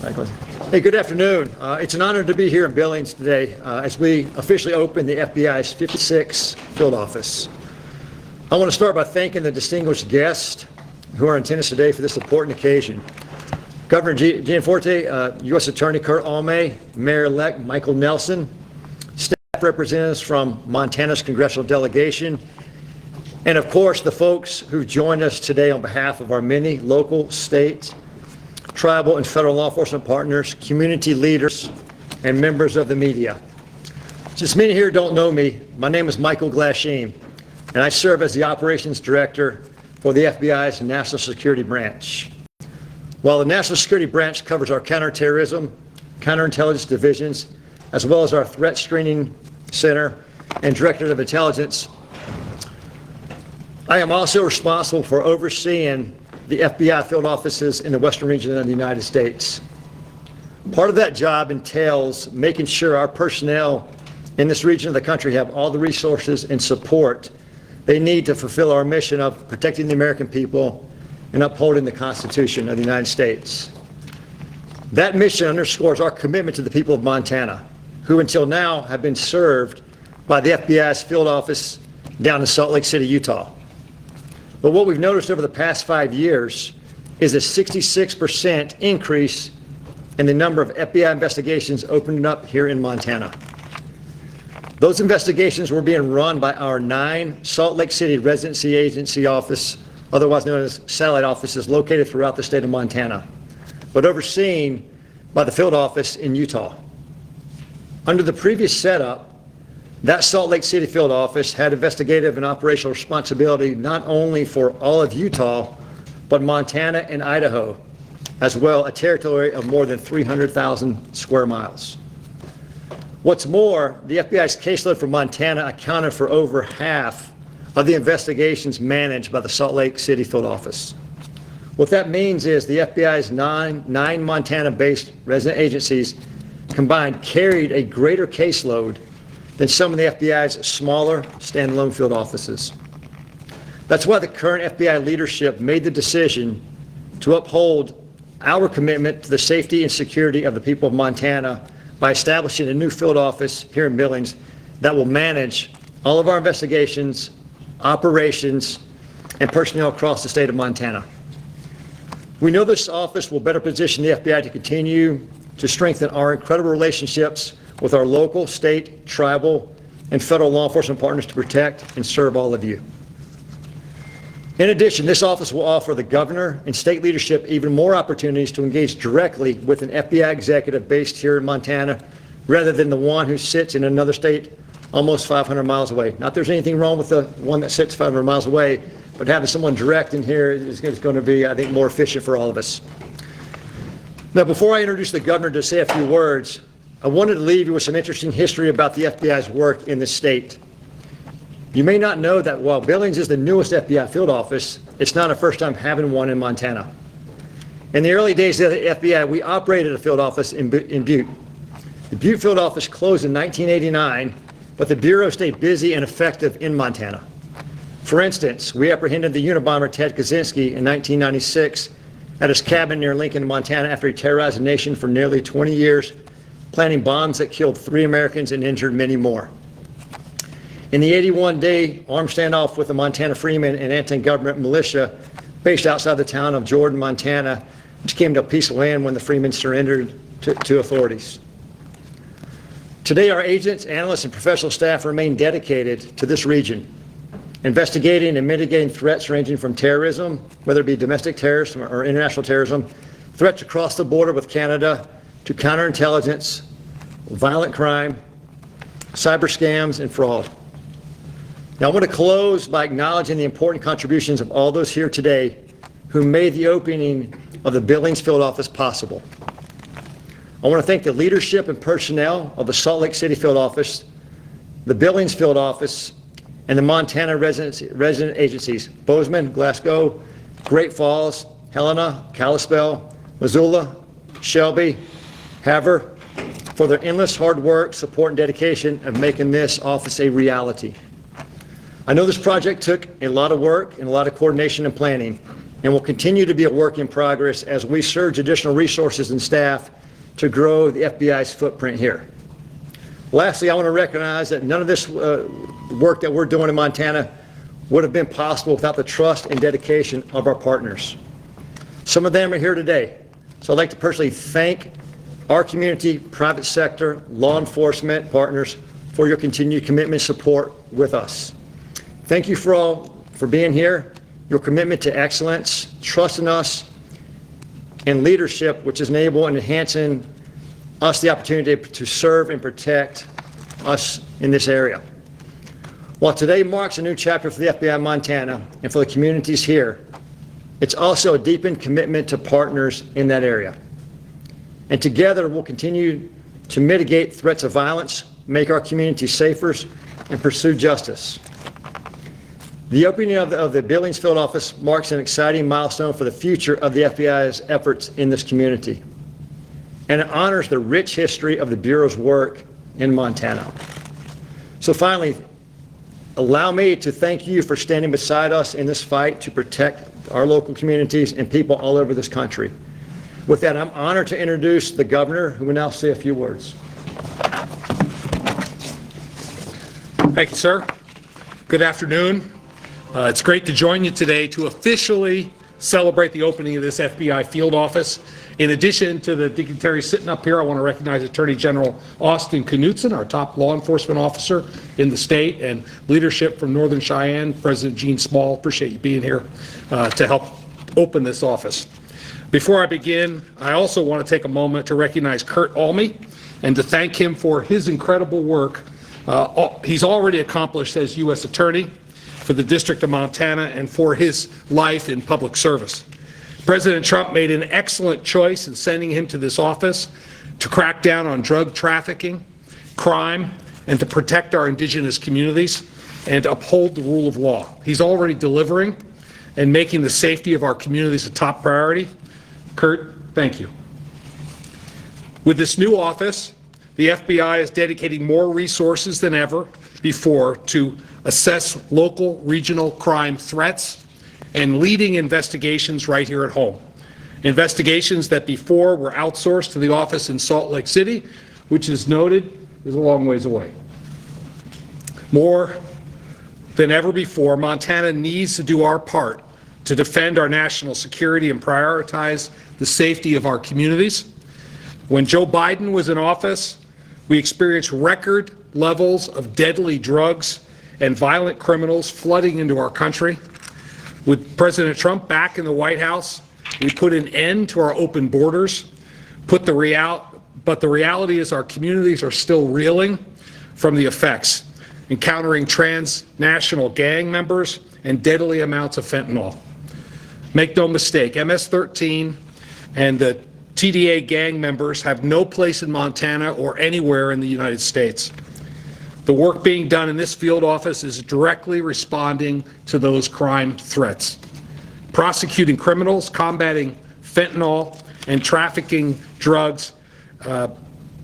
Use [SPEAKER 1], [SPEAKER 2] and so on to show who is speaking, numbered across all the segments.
[SPEAKER 1] Hey, good afternoon. It's an honor to be here in Billings today as we officially open the FBI's 56th field office. I want to start by thanking the distinguished guests who are in attendance today for this important occasion. Governor Gianforte, U.S. Attorney Kurt Almay, Mayor-elect Michael Nelson, staff representatives from Montana's congressional delegation, and of course the folks who joined us today on behalf of our many local, state, tribal, and federal law enforcement partners, community leaders, and members of the media. Since many here don't know me, my name is Michael Glasheen, and I serve as the Operations Director for the FBI's National Security Branch. While the National Security Branch covers our counterterrorism, counterintelligence divisions, as well as our Threat Screening Center and Directorate of Intelligence, I am also responsible for overseeing the FBI field offices in the Western region of the United States. Part of that job entails making sure our personnel in this region of the country have all the resources and support they need to fulfill our mission of protecting the American people and upholding the Constitution of the United States. That mission underscores our commitment to the people of Montana, who until now have been served by the FBI's field office down in Salt Lake City, Utah. But what we've noticed over the past 5 years is a 66% increase in the number of FBI investigations opened up here in Montana. Those investigations were being run by our 9 Salt Lake City Residency Agency office, otherwise known as satellite offices, located throughout the state of Montana, but overseen by the field office in Utah. Under the previous setup, that Salt Lake City field office had investigative and operational responsibility not only for all of Utah, but Montana and Idaho, as well, a territory of more than 300,000 square miles. What's more, the FBI's caseload for Montana accounted for over half of the investigations managed by the Salt Lake City field office. What that means is the FBI's nine Montana-based resident agencies combined carried a greater caseload than some of the FBI's smaller standalone field offices. That's why the current FBI leadership made the decision to uphold our commitment to the safety and security of the people of Montana by establishing a new field office here in Billings that will manage all of our investigations, operations, and personnel across the state of Montana. We know this office will better position the FBI to continue to strengthen our incredible relationships with our local, state, tribal, and federal law enforcement partners to protect and serve all of you. In addition, this office will offer the governor and state leadership even more opportunities to engage directly with an FBI executive based here in Montana, rather than the one who sits in another state almost 500 miles away. Not that there's anything wrong with the one that sits 500 miles away, but having someone direct in here is going to be, I think, more efficient for all of us. Now, before I introduce the governor to say a few words, I wanted to leave you with some interesting history about the FBI's work in the state. You may not know that while Billings is the newest FBI field office, it's not our first time having one in Montana. In the early days of the FBI, we operated a field office in Butte. The Butte field office closed in 1989, but the Bureau stayed busy and effective in Montana. For instance, we apprehended the Unabomber Ted Kaczynski in 1996 at his cabin near Lincoln, Montana, after he terrorized the nation for nearly 20 years, planting bombs that killed 3 Americans and injured many more. In the 81-day armed standoff with the Montana Freemen and anti-government militia based outside the town of Jordan, Montana, which came to a peaceful end when the Freemen surrendered to authorities. Today, our agents, analysts, and professional staff remain dedicated to this region, investigating and mitigating threats ranging from terrorism, whether it be domestic terrorism or international terrorism, threats across the border with Canada, to counterintelligence, violent crime, cyber scams, and fraud. Now, I want to close by acknowledging the important contributions of all those here today who made the opening of the Billings field office possible. I want to thank the leadership and personnel of the Salt Lake City field office, the Billings field office, and the Montana resident agencies, Bozeman, Glasgow, Great Falls, Helena, Kalispell, Missoula, Shelby, Havre, for their endless hard work, support, and dedication of making this office a reality. I know this project took a lot of work and a lot of coordination and planning, and will continue to be a work in progress as we surge additional resources and staff to grow the FBI's footprint here. Lastly, I want to recognize that none of this work that we're doing in Montana would have been possible without the trust and dedication of our partners. Some of them are here today, so I'd like to personally thank our community, private sector, law enforcement partners for your continued commitment and support with us. Thank you for all for being here, your commitment to excellence, trust in us, and leadership, which is enabling and enhancing us the opportunity to serve and protect us in this area. While today marks a new chapter for the FBI Montana and for the communities here, it's also a deepened commitment to partners in that area. And together we'll continue to mitigate threats of violence, make our communities safer, and pursue justice. The opening of the Billings field office marks an exciting milestone for the future of the FBI's efforts in this community, and it honors the rich history of the Bureau's work in Montana. So finally, allow me to thank you for standing beside us in this fight to protect our local communities and people all over this country. With that, I'm honored to introduce the governor, who will now say a few words.
[SPEAKER 2] Thank you, sir. Good afternoon. It's great to join you today to officially celebrate the opening of this FBI field office. In addition to the dignitaries sitting up here, I want to recognize Attorney General Austin Knudsen, our top law enforcement officer in the state, and leadership from Northern Cheyenne, President Gene Small. Appreciate you being here to help open this office. Before I begin, I also want to take a moment to recognize Kurt Almy and to thank him for his incredible work he's already accomplished as U.S. Attorney for the District of Montana and for his life in public service. President Trump made an excellent choice in sending him to this office to crack down on drug trafficking, crime, and to protect our indigenous communities and uphold the rule of law. He's already delivering and making the safety of our communities a top priority. Kurt, thank you. With this new office, the FBI is dedicating more resources than ever before to assess local, regional crime threats and leading investigations right here at home. Investigations that before were outsourced to the office in Salt Lake City, which is noted is a long ways away. More than ever before, Montana needs to do our part to defend our national security and prioritize the safety of our communities. When Joe Biden was in office, we experienced record levels of deadly drugs and violent criminals flooding into our country. With President Trump back in the White House, we put an end to our open borders, but the reality is our communities are still reeling from the effects, encountering transnational gang members and deadly amounts of fentanyl. Make no mistake, MS-13 and the TDA gang members have no place in Montana or anywhere in the United States. The work being done in this field office is directly responding to those crime threats, prosecuting criminals, combating fentanyl, and trafficking drugs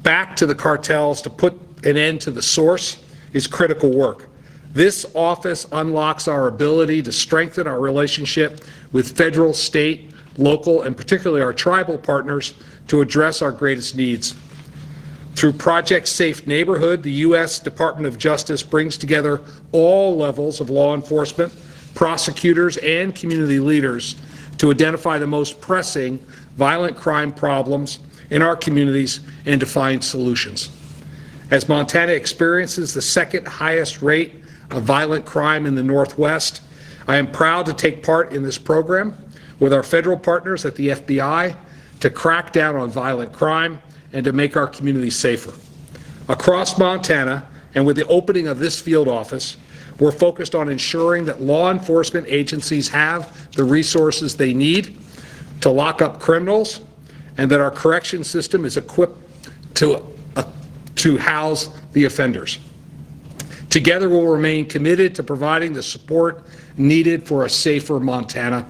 [SPEAKER 2] back to the cartels to put an end to the source is critical work. This office unlocks our ability to strengthen our relationship with federal, state, local, and particularly our tribal partners to address our greatest needs. Through Project Safe Neighborhood, the U.S. Department of Justice brings together all levels of law enforcement, prosecutors, and community leaders to identify the most pressing violent crime problems in our communities and to find solutions. As Montana experiences the second highest rate of violent crime in the Northwest, I am proud to take part in this program with our federal partners at the FBI to crack down on violent crime and to make our communities safer. Across Montana, and with the opening of this field office, we're focused on ensuring that law enforcement agencies have the resources they need to lock up criminals and that our correction system is equipped to house the offenders. Together, we'll remain committed to providing the support needed for a safer Montana.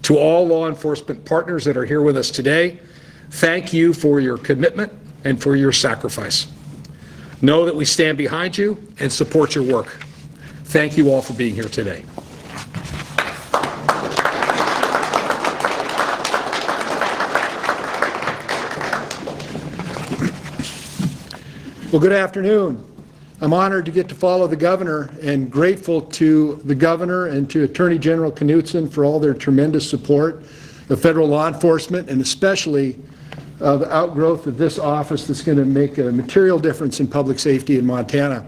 [SPEAKER 2] To all law enforcement partners that are here with us today, thank you for your commitment and for your sacrifice. Know that we stand behind you and support your work. Thank you all for being here today.
[SPEAKER 3] Well, good afternoon. I'm honored to get to follow the governor and grateful to the governor and to Attorney General Knudsen for all their tremendous support of federal law enforcement, and especially the outgrowth of this office that's going to make a material difference in public safety in Montana.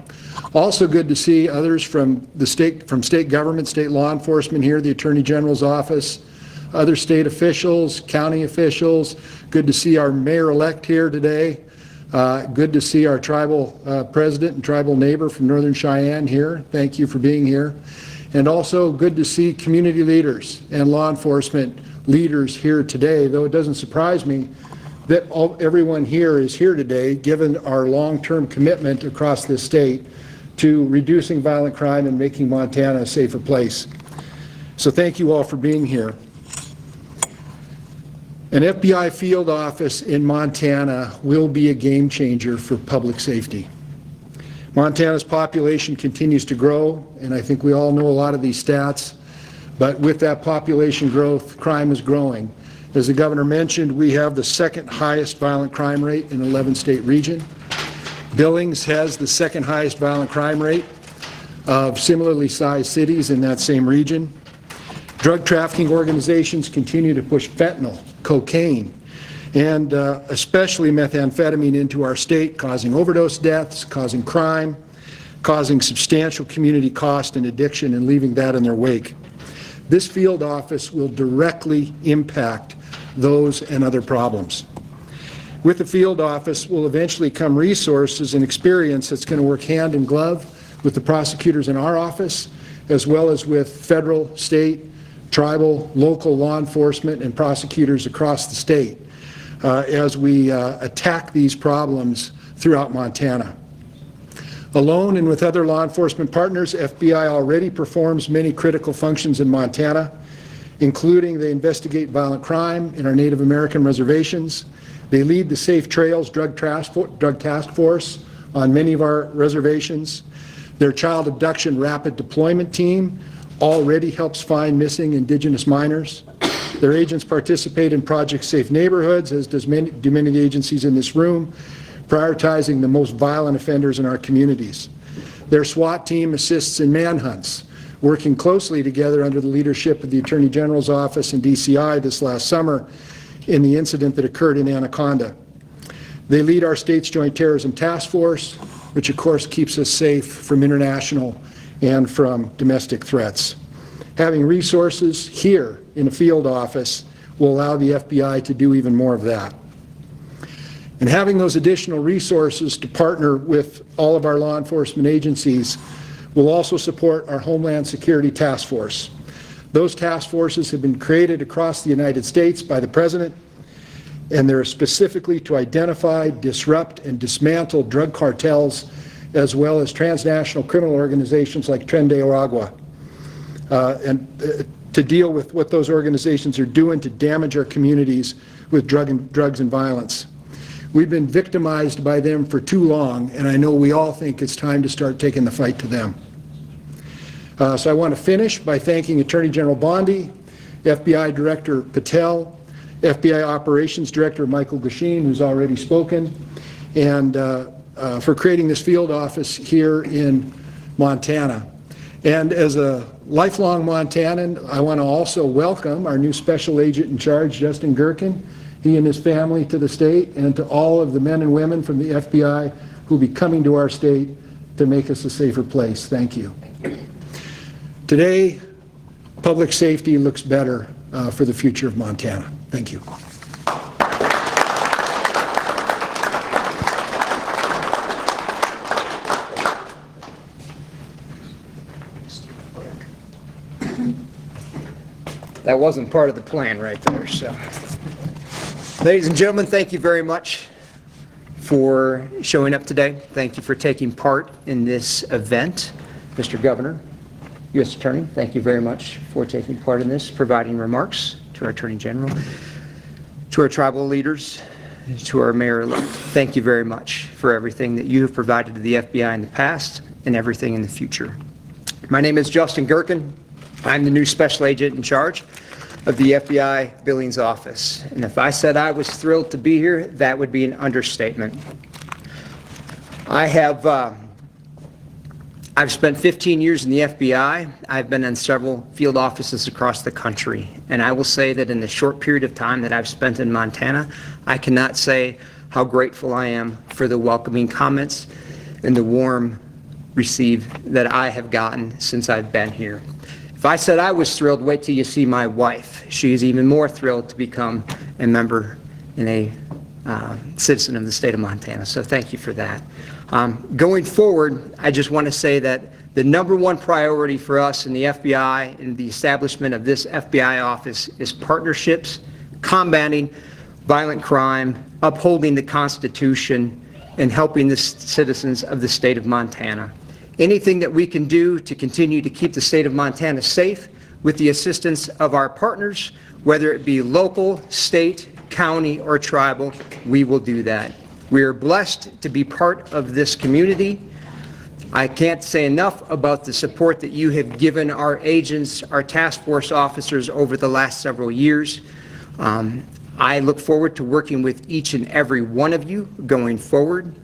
[SPEAKER 3] Also good to see others from state government, state law enforcement here, the Attorney General's office, other state officials, county officials. Good to see our mayor-elect here today. Good to see our tribal president and tribal neighbor from Northern Cheyenne here. Thank you for being here. And also good to see community leaders and law enforcement leaders here today, though it doesn't surprise me that everyone here is here today, given our long-term commitment across this state to reducing violent crime and making Montana a safer place. So thank you all for being here. An FBI field office in Montana will be a game changer for public safety. Montana's population continues to grow, and I think we all know a lot of these stats, but with that population growth, crime is growing. As the governor mentioned, we have the second highest violent crime rate in 11-state region. Billings has the second highest violent crime rate of similarly sized cities in that same region. Drug trafficking organizations continue to push fentanyl, cocaine, and especially methamphetamine into our state, causing overdose deaths, causing crime, causing substantial community cost and addiction, and leaving that in their wake. This field office will directly impact those and other problems. With the field office will eventually come resources and experience that's going to work hand in glove with the prosecutors in our office, as well as with federal, state, tribal, local law enforcement and prosecutors across the state as we attack these problems throughout Montana. Alone and with other law enforcement partners, FBI already performs many critical functions in Montana, including they investigate violent crime in our Native American reservations. They lead the Safe Trails Drug Task Force on many of our reservations. Their Child Abduction Rapid Deployment Team already helps find missing Indigenous minors. Their agents participate in Project Safe Neighborhoods, as do many of the agencies in this room, prioritizing the most violent offenders in our communities. Their SWAT team assists in manhunts, working closely together under the leadership of the Attorney General's office and DCI this last summer in the incident that occurred in Anaconda. They lead our state's Joint Terrorism Task Force, which of course keeps us safe from international and from domestic threats. Having resources here in a field office will allow the FBI to do even more of that. And having those additional resources to partner with all of our law enforcement agencies will also support our Homeland Security Task Force. Those task forces have been created across the United States by the President, and they're specifically to identify, disrupt, and dismantle drug cartels, as well as transnational criminal organizations like Tren de Aragua, and to deal with what those organizations are doing to damage our communities with drugs and violence. We've been victimized by them for too long, and I know we all think it's time to start taking the fight to them. So I want to finish by thanking Attorney General Bondi, FBI Director Patel, FBI Operations Director Michael Gasheen, who's already spoken, and for creating this field office here in Montana. And as a lifelong Montanan, I want to also welcome our new Special Agent in Charge, Justin Gerken, he and his family, to the state, and to all of the men and women from the FBI who will be coming to our state to make us a safer place. Thank you. Today, public safety looks better for the future of Montana. Thank you.
[SPEAKER 4] That wasn't part of the plan right there. So, ladies and gentlemen, thank you very much for showing up today. Thank you for taking part in this event. Mr. Governor, U.S. Attorney, thank you very much for taking part in this, providing remarks to our Attorney General, to our tribal leaders, to our mayor-elect. Thank you very much for everything that you have provided to the FBI in the past and everything in the future. My name is Justin Gerken. I'm the new Special Agent in Charge of the FBI Billings office. And if I said I was thrilled to be here, that would be an understatement. I've spent 15 years in the FBI. I've been in several field offices across the country. And I will say that in the short period of time that I've spent in Montana, I cannot say how grateful I am for the welcoming comments and the warm receive that I have gotten since I've been here. If I said I was thrilled, wait till you see my wife. She is even more thrilled to become a member and a citizen of the state of Montana. So thank you for that. Going forward, I just want to say that the number one priority for us in the FBI and the establishment of this FBI office is partnerships, combating violent crime, upholding the Constitution, and helping the citizens of the state of Montana. Anything that we can do to continue to keep the state of Montana safe with the assistance of our partners, whether it be local, state, county, or tribal, we will do that. We are blessed to be part of this community. I can't say enough about the support that you have given our agents, our task force officers over the last several years. I look forward to working with each and every one of you going forward.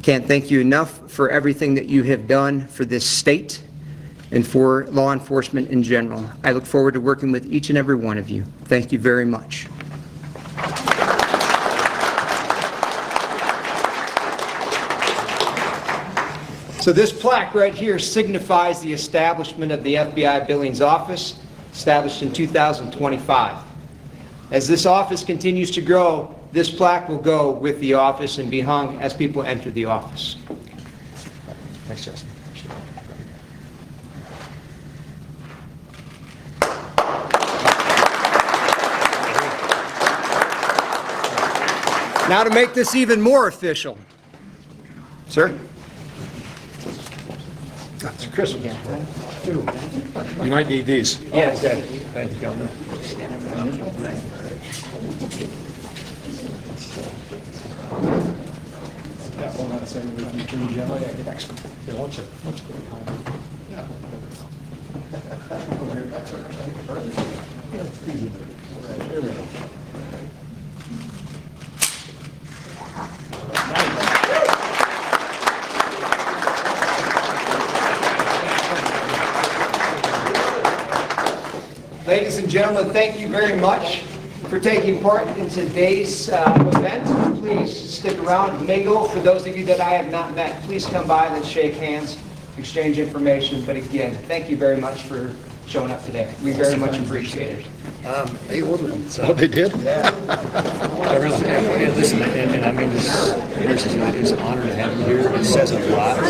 [SPEAKER 4] Can't thank you enough for everything that you have done for this state and for law enforcement in general. I look forward to working with each and every one of you. Thank you very much. So this plaque right here signifies the establishment of the FBI Billings office, established in 2025. As this office continues to grow, this plaque will go with the office and be hung as people enter the office. Thanks, Justin. Now to make this even more official. Sir?
[SPEAKER 1] It's Chris.
[SPEAKER 2] You might need these.
[SPEAKER 4] Yes.
[SPEAKER 1] Thank you, Governor.
[SPEAKER 4] Ladies and gentlemen, thank you very much for taking part in today's event. Please stick around and mingle. For those of you that I have not met, please come by and shake hands, exchange information. But again, thank you very much for showing up today. We very much appreciate it.
[SPEAKER 1] They ordered them.
[SPEAKER 3] Oh, they did?
[SPEAKER 1] Listen, and I mean, it's an honor to have you here. It says a lot.